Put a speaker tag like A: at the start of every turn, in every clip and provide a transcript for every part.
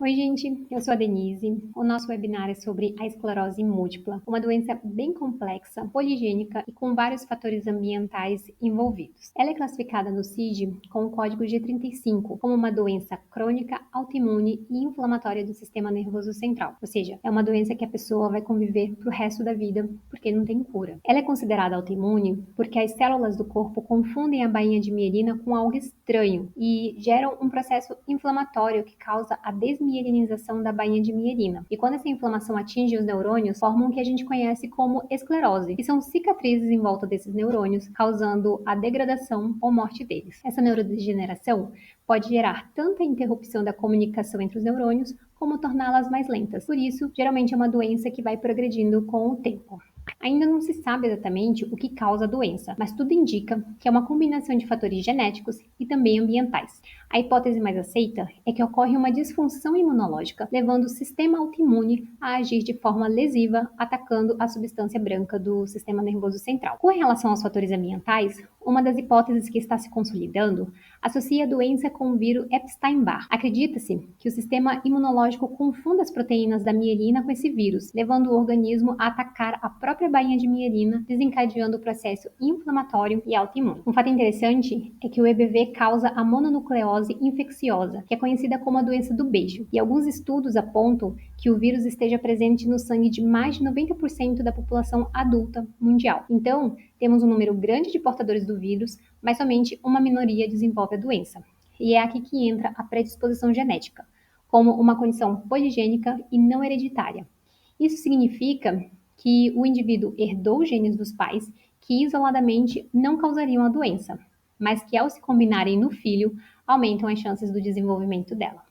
A: Oi, gente, eu sou a Denise. O nosso webinar é sobre a esclerose múltipla, uma doença bem complexa, poligênica e com vários fatores ambientais envolvidos. Ela é classificada no CID com o código G35 como uma doença crônica, autoimune e inflamatória do sistema nervoso central, ou seja, é uma doença que a pessoa vai conviver pro resto da vida porque não tem cura. Ela é considerada autoimune porque as células do corpo confundem a bainha de mielina com algo estranho e geram um processo inflamatório que causa a desmielinização da bainha de mielina. E quando essa inflamação atinge os neurônios, formam o que a gente conhece como esclerose, que são cicatrizes em volta desses neurônios, causando a degradação ou morte deles. Essa neurodegeneração pode gerar tanta interrupção da comunicação entre os neurônios, como torná-las mais lentas. Por isso, geralmente é uma doença que vai progredindo com o tempo. Ainda não se sabe exatamente o que causa a doença, mas tudo indica que é uma combinação de fatores genéticos e também ambientais. A hipótese mais aceita é que ocorre uma disfunção imunológica, levando o sistema autoimune a agir de forma lesiva, atacando a substância branca do sistema nervoso central. Com relação aos fatores ambientais, uma das hipóteses que está se consolidando associa a doença com o vírus Epstein-Barr. Acredita-se que o sistema imunológico confunda as proteínas da mielina com esse vírus, levando o organismo a atacar a própria bainha de mielina, desencadeando o processo inflamatório e autoimune. Um fato interessante é que o EBV causa a mononucleose infecciosa, que é conhecida como a doença do beijo, e alguns estudos apontam que o vírus esteja presente no sangue de mais de 90% da população adulta mundial. Então, temos um número grande de portadores do vírus, mas somente uma minoria desenvolve a doença. E é aqui que entra a predisposição genética, como uma condição poligênica e não hereditária. Isso significa que o indivíduo herdou genes dos pais que isoladamente não causariam a doença, mas que ao se combinarem no filho, aumentam as chances do desenvolvimento dela.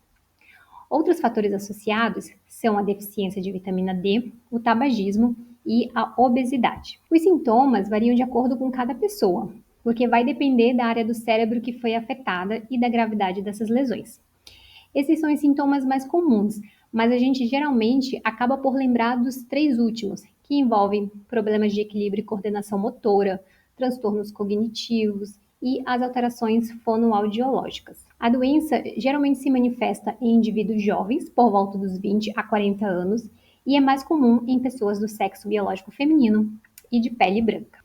A: Outros fatores associados são a deficiência de vitamina D, o tabagismo e a obesidade. Os sintomas variam de acordo com cada pessoa, porque vai depender da área do cérebro que foi afetada e da gravidade dessas lesões. Esses são os sintomas mais comuns, mas a gente geralmente acaba por lembrar dos três últimos, que envolvem problemas de equilíbrio e coordenação motora, transtornos cognitivos e as alterações fonoaudiológicas. A doença geralmente se manifesta em indivíduos jovens, por volta dos 20 a 40 anos, e é mais comum em pessoas do sexo biológico feminino e de pele branca.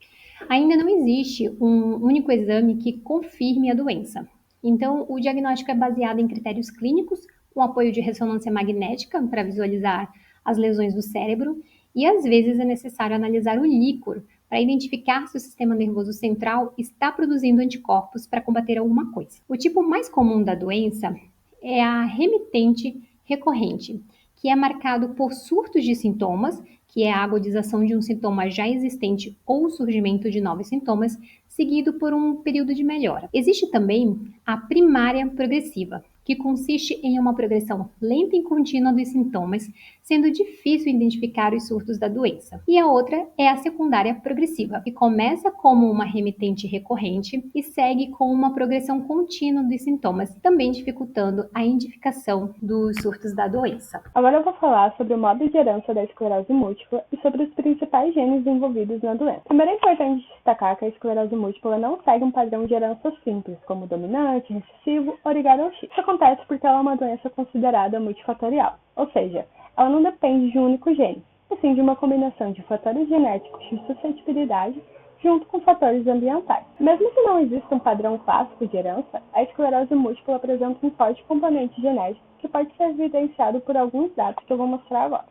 A: Ainda não existe um único exame que confirme a doença. Então, o diagnóstico é baseado em critérios clínicos, com apoio de ressonância magnética para visualizar as lesões do cérebro, e às vezes é necessário analisar o líquor para identificar se o sistema nervoso central está produzindo anticorpos para combater alguma coisa. O tipo mais comum da doença é a remitente recorrente, que é marcado por surtos de sintomas, que é a agudização de um sintoma já existente ou o surgimento de novos sintomas, seguido por um período de melhora. Existe também a primária progressiva, que consiste em uma progressão lenta e contínua dos sintomas, sendo difícil identificar os surtos da doença. E a outra é a secundária progressiva, que começa como uma remitente recorrente e segue com uma progressão contínua dos sintomas, também dificultando a identificação dos surtos da doença.
B: Agora eu vou falar sobre o modo de herança da esclerose múltipla e sobre os principais genes envolvidos na doença. Primeiro é importante destacar que a esclerose múltipla não segue um padrão de herança simples, como dominante, recessivo ou ligado ao X. Isso acontece porque ela é uma doença considerada multifatorial, ou seja, ela não depende de um único gene, e sim de uma combinação de fatores genéticos de suscetibilidade junto com fatores ambientais. Mesmo que não exista um padrão clássico de herança, a esclerose múltipla apresenta um forte componente genético que pode ser evidenciado por alguns dados que eu vou mostrar agora.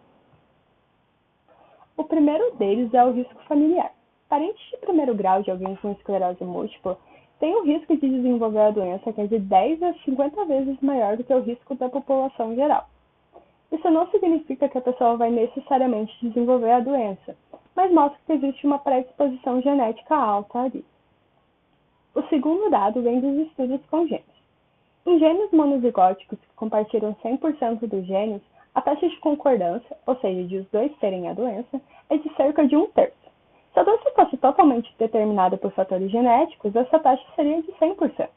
B: O primeiro deles é o risco familiar. Parentes de primeiro grau de alguém com esclerose múltipla têm o risco de desenvolver a doença que é de 10 a 50 vezes maior do que o risco da população geral. Isso não significa que a pessoa vai necessariamente desenvolver a doença, mas mostra que existe uma predisposição genética alta ali. O segundo dado vem dos estudos com gêmeos. Em gêmeos monozigóticos que compartilham 100% dos gênios, a taxa de concordância, ou seja, de os dois terem a doença, é de cerca de 1/3. Se a doença fosse totalmente determinada por fatores genéticos, essa taxa seria de 100%.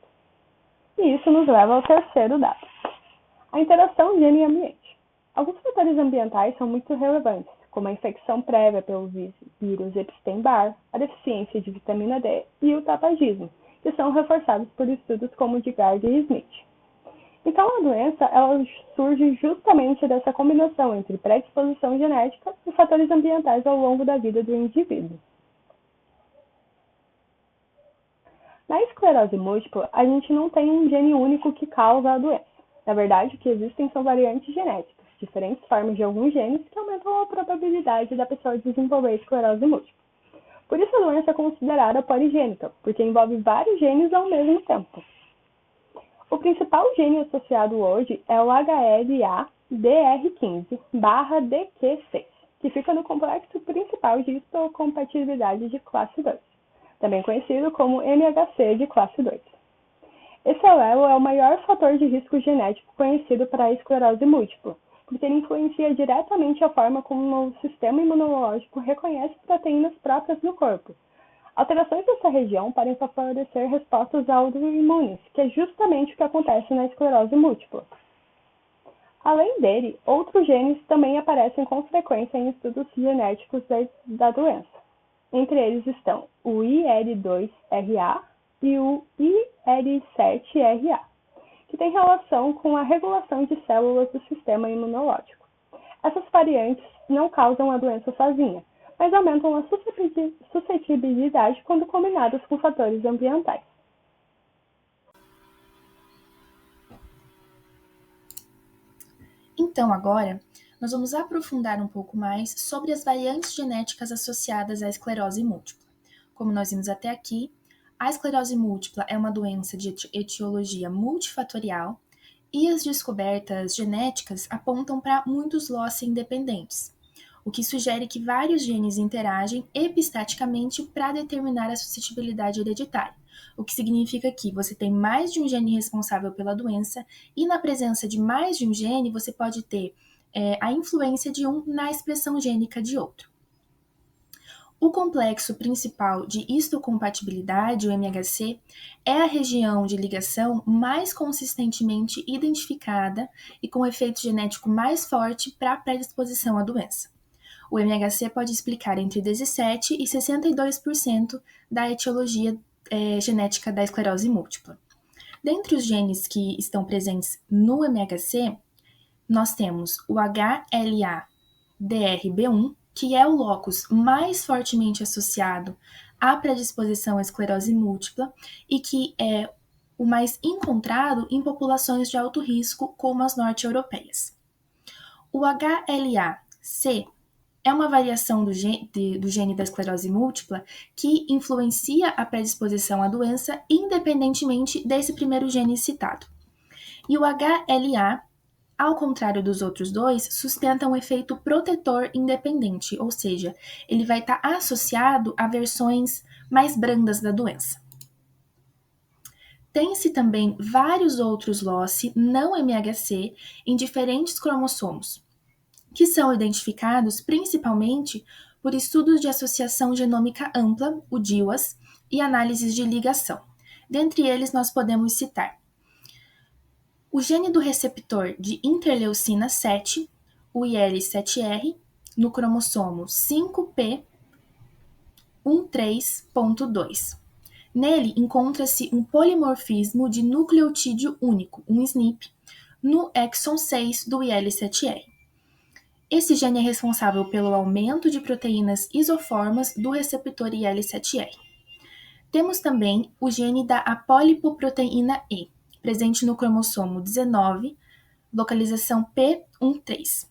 B: E isso nos leva ao terceiro dado, a interação gene e ambiente. Alguns fatores ambientais são muito relevantes, como a infecção prévia pelo vírus Epstein-Barr, a deficiência de vitamina D e o tabagismo, que são reforçados por estudos como o de Gard e Smith. Então, a doença ela surge justamente dessa combinação entre predisposição genética e fatores ambientais ao longo da vida do indivíduo. Na esclerose múltipla, a gente não tem um gene único que causa a doença. Na verdade, o que existem são variantes genéticas, diferentes formas de alguns genes que aumentam a probabilidade da pessoa desenvolver esclerose múltipla. Por isso a doença é considerada poligênica, porque envolve vários genes ao mesmo tempo. O principal gene associado hoje é o HLA-DR15/DQ6, que fica no complexo principal de histocompatibilidade de classe 2, também conhecido como MHC de classe 2. Esse alelo é o maior fator de risco genético conhecido para a esclerose múltipla, porque ele influencia diretamente a forma como o sistema imunológico reconhece proteínas próprias do corpo. Alterações dessa região podem favorecer respostas autoimunes, que é justamente o que acontece na esclerose múltipla. Além dele, outros genes também aparecem com frequência em estudos genéticos da doença. Entre eles estão o IL2RA e o IL7RA, que têm relação com a regulação de células do sistema imunológico. Essas variantes não causam a doença sozinha, mas aumentam a suscetibilidade quando combinadas com fatores ambientais.
C: Então, agora, nós vamos aprofundar um pouco mais sobre as variantes genéticas associadas à esclerose múltipla. Como nós vimos até aqui, a esclerose múltipla é uma doença de etiologia multifatorial e as descobertas genéticas apontam para muitos loci independentes, o que sugere que vários genes interagem epistaticamente para determinar a suscetibilidade hereditária, o que significa que você tem mais de um gene responsável pela doença e na presença de mais de um gene você pode ter a influência de um na expressão gênica de outro. O complexo principal de histocompatibilidade, o MHC, é a região de ligação mais consistentemente identificada e com efeito genético mais forte para a predisposição à doença. O MHC pode explicar entre 17% e 62% da etiologia genética da esclerose múltipla. Dentre os genes que estão presentes no MHC, nós temos o HLA-DRB1, que é o locus mais fortemente associado à predisposição à esclerose múltipla e que é o mais encontrado em populações de alto risco, como as norte-europeias. O HLA-C é uma variação do gene da esclerose múltipla que influencia a predisposição à doença independentemente desse primeiro gene citado. E o HLA, ao contrário dos outros dois, sustenta um efeito protetor independente, ou seja, ele vai estar associado a versões mais brandas da doença. Tem-se também vários outros loci não MHC em diferentes cromossomos, que são identificados principalmente por estudos de associação genômica ampla, o GWAS, e análises de ligação. Dentre eles, nós podemos citar o gene do receptor de interleucina 7, o IL7R, no cromossomo 5p13.2. Nele encontra-se um polimorfismo de nucleotídeo único, um SNP, no exon 6 do IL7R. Esse gene é responsável pelo aumento de proteínas isoformas do receptor IL7R. Temos também o gene da apolipoproteína E, presente no cromossomo 19, localização P13.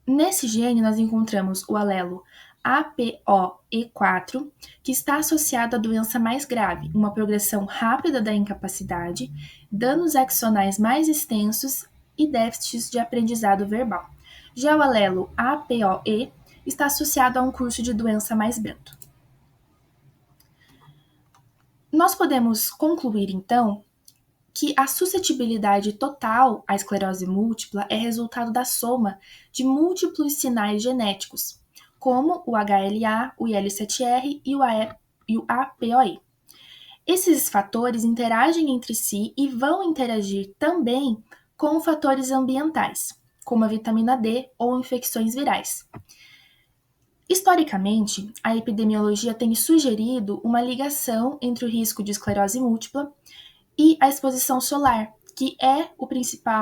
C: Nesse gene, nós encontramos o alelo APOE4, que está associado à doença mais grave, uma progressão rápida da incapacidade, danos axonais mais extensos e déficits de aprendizado verbal. Já o alelo APOE está associado a um curso de doença mais brando. Nós podemos concluir, então, que a suscetibilidade total à esclerose múltipla é resultado da soma de múltiplos sinais genéticos, como o HLA, o IL7R e o APOE. Esses fatores interagem entre si e vão interagir também com fatores ambientais, como a vitamina D ou infecções virais. Historicamente, a epidemiologia tem sugerido uma ligação entre o risco de esclerose múltipla e a exposição solar, que é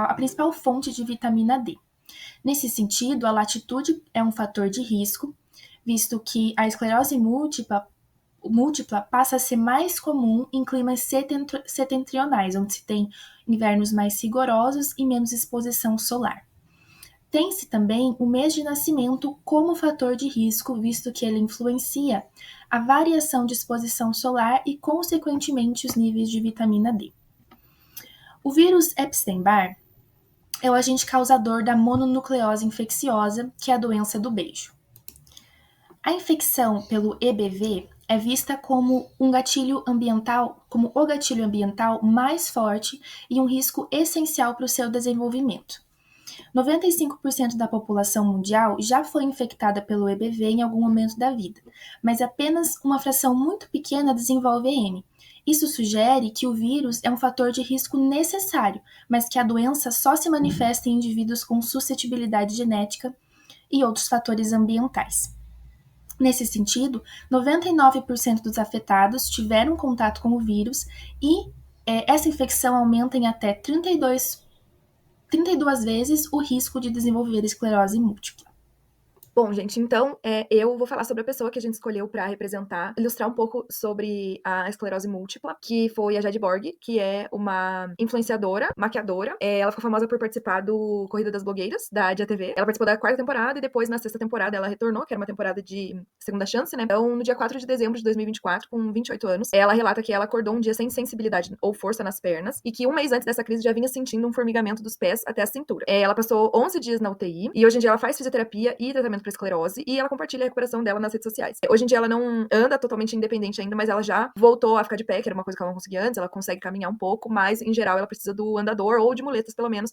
C: a principal fonte de vitamina D. Nesse sentido, a latitude é um fator de risco, visto que a esclerose múltipla passa a ser mais comum em climas setentrionais, onde se tem invernos mais rigorosos e menos exposição solar. Tem-se também o mês de nascimento como fator de risco, visto que ele influencia a variação de exposição solar e, consequentemente, os níveis de vitamina D. O vírus Epstein-Barr é o agente causador da mononucleose infecciosa, que é a doença do beijo. A infecção pelo EBV é vista como o gatilho ambiental mais forte e um risco essencial para o seu desenvolvimento. 95% da população mundial já foi infectada pelo EBV em algum momento da vida, mas apenas uma fração muito pequena desenvolve EM. Isso sugere que o vírus é um fator de risco necessário, mas que a doença só se manifesta em indivíduos com suscetibilidade genética e outros fatores ambientais. Nesse sentido, 99% dos afetados tiveram contato com o vírus e essa infecção aumenta em até 32 vezes o risco de desenvolver esclerose múltipla.
D: Bom, gente, então eu vou falar sobre a pessoa que a gente escolheu para representar, ilustrar um pouco sobre a esclerose múltipla, que foi a Jade Borg, que é uma influenciadora, maquiadora. Ela ficou famosa por participar do Corrida das Blogueiras, da Dia TV. Ela participou da 4ª temporada e depois, na 6ª temporada, ela retornou, que era uma temporada de segunda chance, né? Então, no dia 4 de dezembro de 2024, com 28 anos, ela relata que ela acordou um dia sem sensibilidade ou força nas pernas e que um mês antes dessa crise já vinha sentindo um formigamento dos pés até a cintura. Ela passou 11 dias na UTI e hoje em dia ela faz fisioterapia e tratamento para esclerose e ela compartilha a recuperação dela nas redes sociais. Hoje em dia ela não anda totalmente independente ainda, mas ela já voltou a ficar de pé, que era uma coisa que ela não conseguia antes. Ela consegue caminhar um pouco, mas em geral ela precisa do andador ou de muletas pelo menos,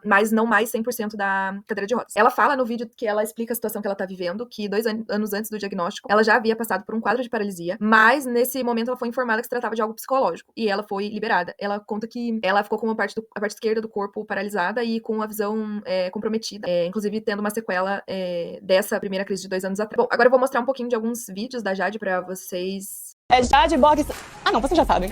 D: mas não mais 100% da cadeira de rodas. Ela fala no vídeo que ela explica a situação que ela tá vivendo, que 2 anos antes do diagnóstico ela já havia passado por um quadro de paralisia, mas nesse momento ela foi informada que se tratava de algo psicológico e ela foi liberada. Ela conta que ela ficou com a parte esquerda do corpo paralisada e com a visão comprometida, inclusive tendo uma sequela dessa primeira crise de 2 anos atrás. Bom, agora eu vou mostrar um pouquinho de alguns vídeos da Jade pra vocês.
E: É Jade Borg... Ah, não, vocês já sabem.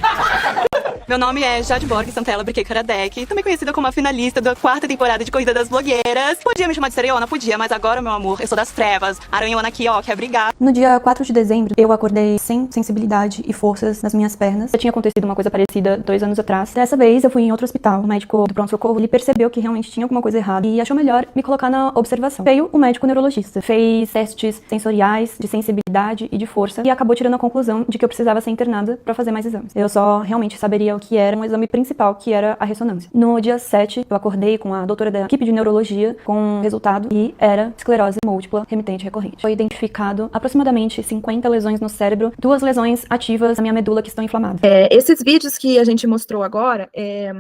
E: Meu nome é Jade Borg Santella Briquet Karadec, também conhecida como a finalista da 4ª temporada de Corrida das Blogueiras. Podia me chamar de Sereiona? Podia, mas agora, meu amor, eu sou das trevas. Aranhona aqui, ó, quer brigar.
F: No dia 4 de dezembro, eu acordei sem sensibilidade e forças nas minhas pernas. Já tinha acontecido uma coisa parecida 2 anos atrás. Dessa vez, eu fui em outro hospital. O médico do pronto-socorro, ele percebeu que realmente tinha alguma coisa errada e achou melhor me colocar na observação. Veio o médico neurologista, fez testes sensoriais, de sensibilidade e de força e acabou tirando a conclusão de que eu precisava ser internada pra fazer mais exames. Eu só realmente saberia o que era um exame principal, que era a ressonância. No dia 7, eu acordei com a doutora da equipe de neurologia com o resultado e era esclerose múltipla remitente recorrente. Foi identificado aproximadamente 50 lesões no cérebro, 2 lesões ativas na minha medula que estão inflamadas.
D: Esses vídeos que a gente mostrou agora,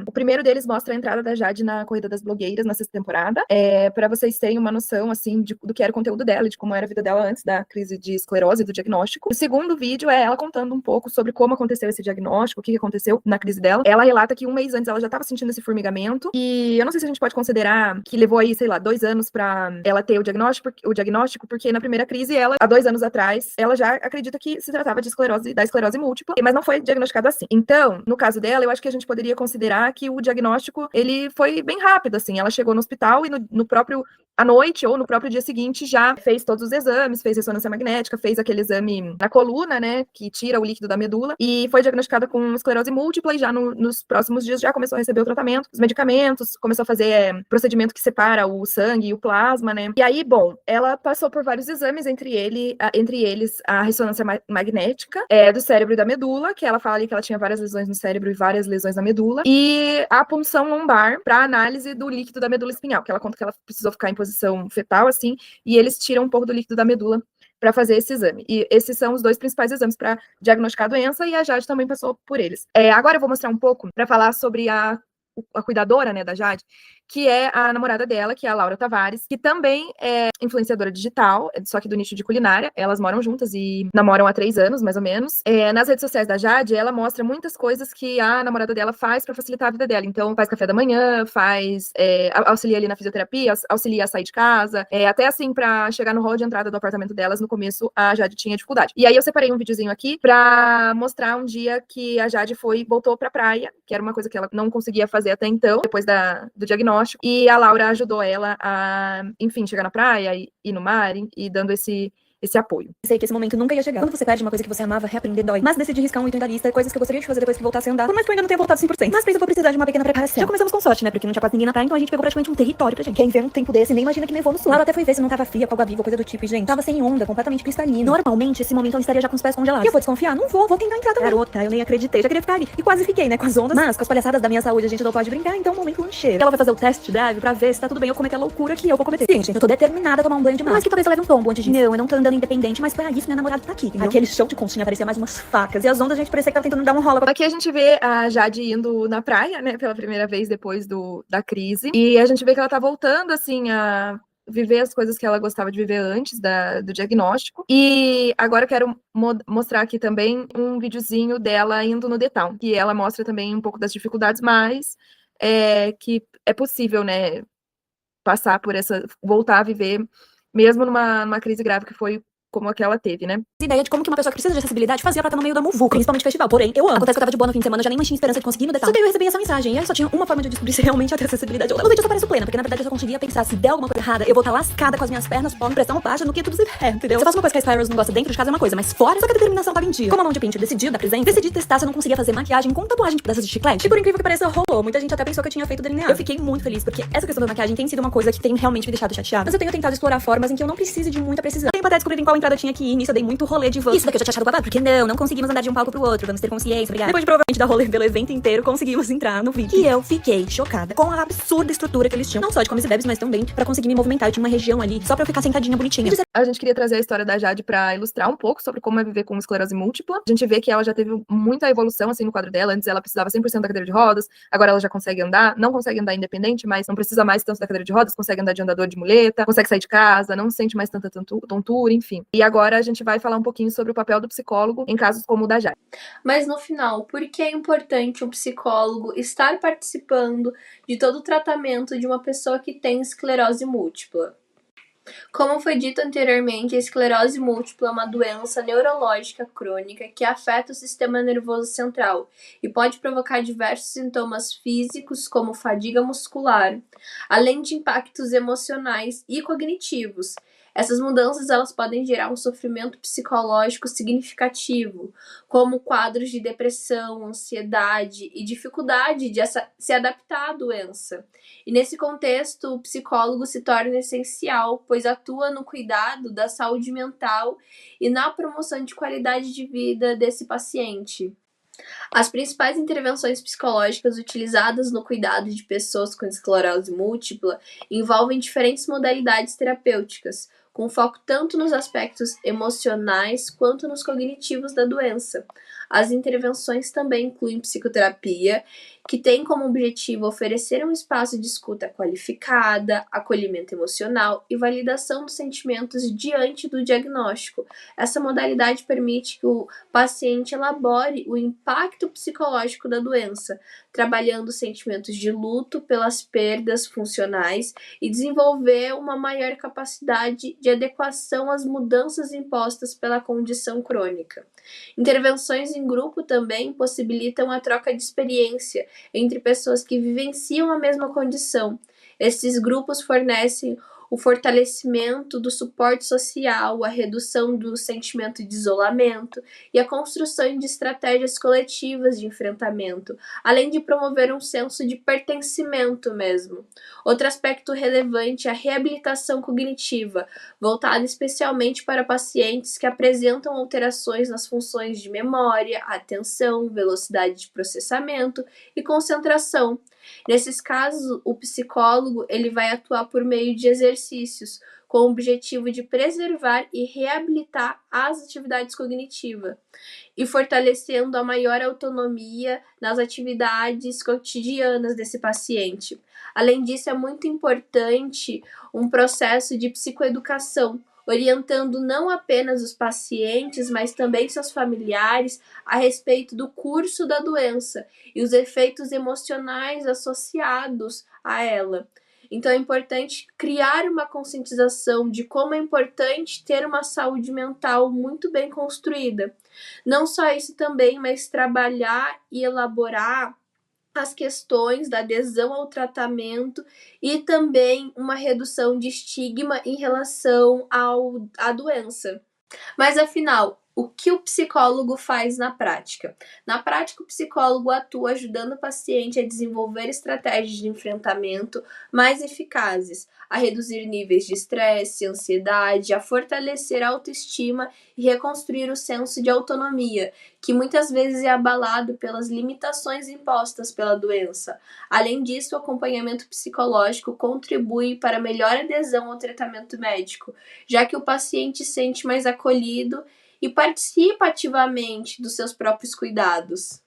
D: o primeiro deles mostra a entrada da Jade na Corrida das Blogueiras na 6ª temporada, para vocês terem uma noção, assim, do que era o conteúdo dela, de como era a vida dela antes da crise de esclerose, do diagnóstico. O segundo vídeo é ela contando um pouco sobre como aconteceu esse diagnóstico, o que aconteceu na crise dela. Ela relata que um mês antes ela já estava sentindo esse formigamento e eu não sei se a gente pode considerar que levou aí, sei lá, 2 anos para ela ter o diagnóstico, porque na primeira crise ela, há 2 anos atrás, ela já acredita que se tratava de da esclerose múltipla, mas não foi diagnosticado assim. Então, no caso dela, eu acho que a gente poderia considerar que o diagnóstico, ele foi bem rápido, assim. Ela chegou no hospital e no próprio à noite ou no próprio dia seguinte já fez todos os exames, fez ressonância magnética, fez aquele exame na coluna, né, que tira o líquido da medula e foi diagnosticada com esclerose múltipla e já nos próximos dias já começou a receber o tratamento, os medicamentos, começou a fazer procedimento que separa o sangue e o plasma, né. E aí, bom, ela passou por vários exames, entre eles a ressonância magnética do cérebro e da medula, que ela fala ali que ela tinha várias lesões no cérebro e várias lesões na medula, e a punção lombar para análise do líquido da medula espinhal, que ela conta que ela precisou ficar em posição fetal, assim, e eles tiram um pouco do líquido da medula para fazer esse exame. E esses são os 2 principais exames para diagnosticar a doença, e a Jade também passou por eles. Agora eu vou mostrar um pouco para falar sobre a cuidadora, né, da Jade, que é a namorada dela, que é a Laura Tavares, que também é influenciadora digital, só que do nicho de culinária. Elas moram juntas e namoram há 3 anos, mais ou menos. Nas redes sociais da Jade, ela mostra muitas coisas que a namorada dela faz para facilitar a vida dela. Então, faz café da manhã, auxilia ali na fisioterapia, auxilia a sair de casa, até assim, para chegar no hall de entrada do apartamento delas, no começo, a Jade tinha dificuldade. E aí eu separei um videozinho aqui para mostrar um dia que a Jade voltou pra praia, que era uma coisa que ela não conseguia fazer fazer até então, depois do diagnóstico. E a Laura ajudou ela a, enfim, chegar na praia, ir no mar e dando esse apoio.
F: Sei que esse momento nunca ia chegar. Quando você perde uma coisa que você amava, reaprender dói. Mas decidi riscar um item da lista, coisas que eu gostaria de fazer depois que voltasse a andar. Por mais que eu ainda não tenha voltado 100%. Mas pra isso eu vou precisar de uma pequena preparação. Já começamos com sorte, né? Porque não tinha quase ninguém na praia, então a gente pegou praticamente um território pra gente. Quem vê um tempo desse nem imagina que nevou no sul. Laura até foi ver se não tava fria, com água viva, coisa do tipo. E, gente, tava sem onda, completamente cristalina. Normalmente, esse momento eu estaria já com os pés congelados. E eu vou desconfiar? Não vou tentar entrar também. Garota, eu nem acreditei, já queria ficar ali. E quase fiquei, né? Com as ondas. Mas com as palhaçadas da minha saúde a gente não pode brincar, então o momento não chega. Ela vai fazer o test drive pra ver se tá tudo bem eu cometer a loucura que eu vou cometer. Sim, gente, eu tô determinada a tomar um banho de mar. Mas que talvez eu leve um tombo antes disso. Não, eu não tô andando independente, mas pra isso minha namorada tá aqui. Entendeu? Aquele show de conchinha parecia mais umas facas. E as ondas a gente parecia que tava tentando dar um rola.
D: Aqui a gente vê a Jade indo na praia, né, pela primeira vez depois da crise. E a gente vê que ela tá voltando, assim, a viver as coisas que ela gostava de viver antes do diagnóstico. E agora eu quero mostrar aqui também um videozinho dela indo no The Town, que ela mostra também um pouco das dificuldades, mas que é possível, né, passar por voltar a viver, mesmo numa crise grave que foi como a que ela teve, né?
F: Ideia de como que uma pessoa que precisa de acessibilidade fazia pra estar no meio da muvuca, principalmente festival. Porém, eu amo. Acontece que eu tava de boa no fim de semana, já nem tinha esperança de conseguir no detalhe. Só que aí eu recebi essa mensagem, e aí só tinha uma forma de descobrir se realmente ia ter acessibilidade ou não. No vídeo eu só pareço plena, porque na verdade eu só conseguia pensar, se der alguma coisa errada, eu vou estar lascada com as minhas pernas, pó, pressão baixa, no que tudo se der, entendeu? Se eu faço uma coisa que a Spirals não gosta dentro de casa é uma coisa, mas fora, só que a determinação tava em dia. Como a mão de pincher decidiu dar presente, decidi testar se eu não conseguia fazer maquiagem com tatuagem de pedaços de chiclete. E por incrível que pareça, rolou. Muita gente até pensou que eu tinha feito delineado. Eu fiquei muito feliz, porque essa questão da maquiagem tem sido uma coisa que tem realmente me deixado chateada. Mas eu tenho tentado explorar formas em que eu não precise de muita precisão. Tempo até descobrir em qual entrada eu tinha que ir, nisso eu dei muito rolê de van. Isso daqui eu já tinha achado babado, porque não conseguimos andar de um palco pro outro, vamos ter consciência, obrigada. Depois de provavelmente dar rolê pelo evento inteiro, conseguimos entrar no vídeo. E eu fiquei chocada com a absurda estrutura que eles tinham, não só de comes e bebes, mas também pra conseguir me movimentar. Eu tinha uma região ali, só pra eu ficar sentadinha bonitinha.
D: A gente queria trazer a história da Jade pra ilustrar um pouco sobre como é viver com esclerose múltipla. A gente vê que ela já teve muita evolução, assim, no quadro dela. Antes ela precisava 100% da cadeira de rodas, agora ela já consegue andar, não consegue andar independente, mas não precisa mais tanto da cadeira de rodas, consegue andar de andador de muleta, consegue sair de casa, não sente mais tanta tontura, enfim. E agora a gente vai falar um pouquinho sobre o papel do psicólogo em casos como o da Jade.
G: Mas no final, por que é importante um psicólogo estar participando de todo o tratamento de uma pessoa que tem esclerose múltipla? Como foi dito anteriormente, a esclerose múltipla é uma doença neurológica crônica que afeta o sistema nervoso central e pode provocar diversos sintomas físicos, como fadiga muscular, além de impactos emocionais e cognitivos. Essas mudanças elas podem gerar um sofrimento psicológico significativo, como quadros de depressão, ansiedade e dificuldade de se adaptar à doença. E nesse contexto, o psicólogo se torna essencial, pois atua no cuidado da saúde mental e na promoção de qualidade de vida desse paciente. As principais intervenções psicológicas utilizadas no cuidado de pessoas com esclerose múltipla envolvem diferentes modalidades terapêuticas, com foco tanto nos aspectos emocionais quanto nos cognitivos da doença. As intervenções também incluem psicoterapia, que tem como objetivo oferecer um espaço de escuta qualificada, acolhimento emocional e validação dos sentimentos diante do diagnóstico. Essa modalidade permite que o paciente elabore o impacto psicológico da doença, trabalhando sentimentos de luto pelas perdas funcionais e desenvolver uma maior capacidade de adequação às mudanças impostas pela condição crônica. Intervenções em grupo também possibilitam a troca de experiência entre pessoas que vivenciam a mesma condição. Esses grupos fornecem o fortalecimento do suporte social, a redução do sentimento de isolamento e a construção de estratégias coletivas de enfrentamento, além de promover um senso de pertencimento mesmo. Outro aspecto relevante é a reabilitação cognitiva, voltada especialmente para pacientes que apresentam alterações nas funções de memória, atenção, velocidade de processamento e concentração. Nesses casos, o psicólogo ele vai atuar por meio de exercícios, com o objetivo de preservar e reabilitar as atividades cognitivas e fortalecendo a maior autonomia nas atividades cotidianas desse paciente. Além disso, é muito importante um processo de psicoeducação, orientando não apenas os pacientes, mas também seus familiares a respeito do curso da doença e os efeitos emocionais associados a ela. Então é importante criar uma conscientização de como é importante ter uma saúde mental muito bem construída. Não só isso também, mas trabalhar e elaborar as questões da adesão ao tratamento e também uma redução de estigma em relação à doença. Mas afinal, o que o psicólogo faz na prática? Na prática, o psicólogo atua ajudando o paciente a desenvolver estratégias de enfrentamento mais eficazes, a reduzir níveis de estresse, ansiedade, a fortalecer a autoestima e reconstruir o senso de autonomia, que muitas vezes é abalado pelas limitações impostas pela doença. Além disso, o acompanhamento psicológico contribui para a melhor adesão ao tratamento médico, já que o paciente se sente mais acolhido e participa ativamente dos seus próprios cuidados.